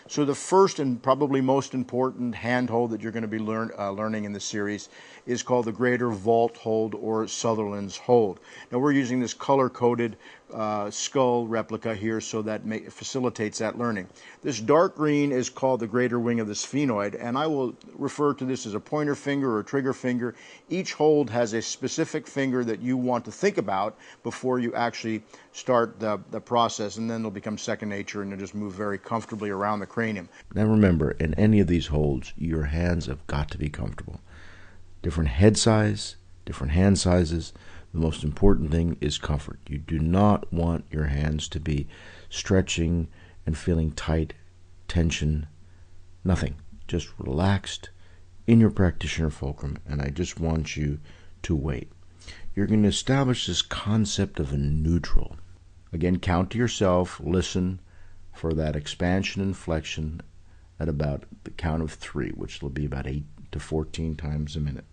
So the first and probably most important hand hold that you're going to be learning in this series is called the Greater Vault Hold, or Sutherland's Hold. Now we're using this color-coded skull replica here, so that facilitates that learning. This dark green is called the greater wing of the sphenoid, and I will refer to this as a pointer finger or a trigger finger. Each hold has a specific finger that you want to think about before you actually start the process, and then it'll become second nature and you'll just move very comfortably around the cranium. Now remember, in any of these holds, your hands have got to be comfortable. Different head size, different hand sizes. The most important thing is comfort. You do not want your hands to be stretching and feeling tight, tension, nothing. Just relaxed in your practitioner fulcrum, and I just want you to wait. You're going to establish this concept of a neutral. Again, count to yourself, listen for that expansion and flexion at about the count of 3, which will be about 8 to 14 times a minute.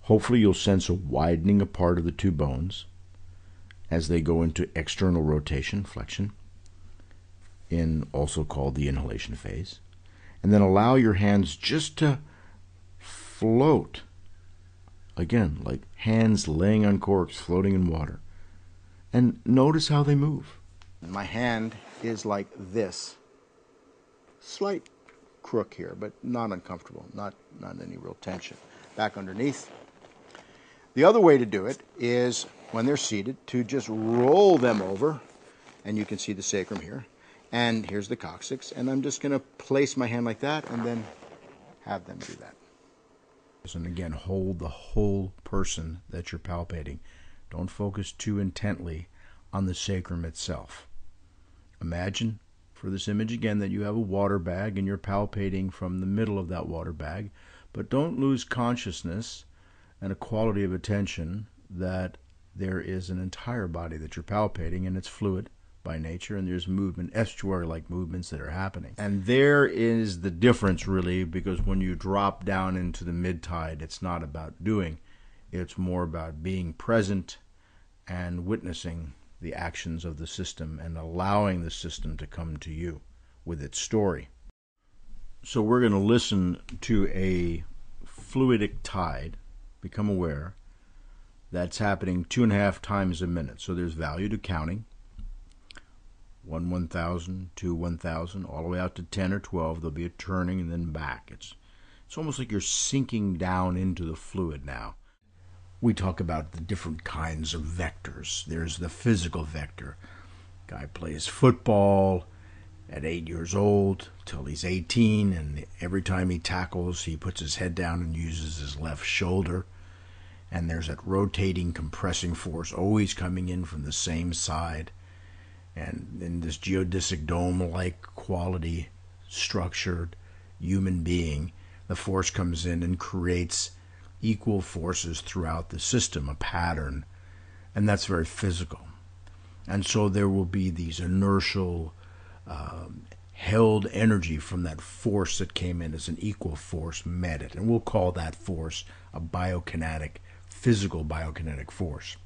Hopefully you'll sense a widening apart of the two bones as they go into external rotation, flexion, also called the inhalation phase. And then allow your hands just to float. Again, like hands laying on corks, floating in water. And notice how they move. My hand is like this. Slight crook here, but not uncomfortable, not any real tension. Back underneath. The other way to do it is, when they're seated, to just roll them over, and you can see the sacrum here, and here's the coccyx, and I'm just going to place my hand like that and then have them do that. And again, hold the whole person that you're palpating. Don't focus too intently on the sacrum itself. Imagine, for this image again, that you have a water bag and you're palpating from the middle of that water bag, but don't lose consciousness and a quality of attention that there is an entire body that you're palpating, and it's fluid by nature, and there's movement, estuary-like movements that are happening. And there is the difference, really, because when you drop down into the mid-tide, it's not about doing. It's more about being present and witnessing the actions of the system and allowing the system to come to you with its story. So we're going to listen to a fluidic tide, become aware, that's happening 2.5 times a minute. So there's value to counting. 1 1,000, 2 1,000, all the way out to 10 or 12. There'll be a turning and then back. It's almost like you're sinking down into the fluid now. We talk about the different kinds of vectors. There's the physical vector. Guy plays football at 8 years old till he's 18, and every time he tackles, he puts his head down and uses his left shoulder. And there's that rotating, compressing force always coming in from the same side. And in this geodesic dome-like quality, structured human being, the force comes in and creates equal forces throughout the system, a pattern, and that's very physical. And so there will be these inertial, held energy from that force that came in as an equal force met it, and we'll call that force a biokinetic, physical biokinetic force.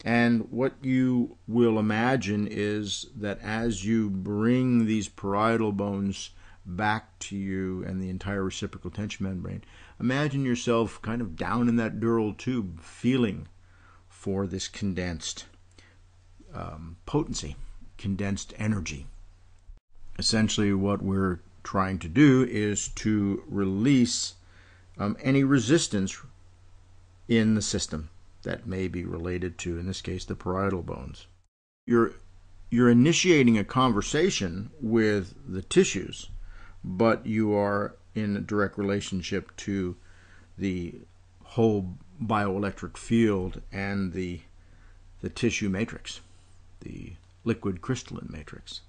And what you will imagine is that as you bring these parietal bones back to you and the entire reciprocal tension membrane, imagine yourself kind of down in that dural tube, feeling for this condensed potency, condensed energy. Essentially what we're trying to do is to release any resistance in the system that may be related to, in this case, the parietal bones. You're initiating a conversation with the tissues, but you are in a direct relationship to the whole bioelectric field and the tissue matrix, the liquid crystalline matrix.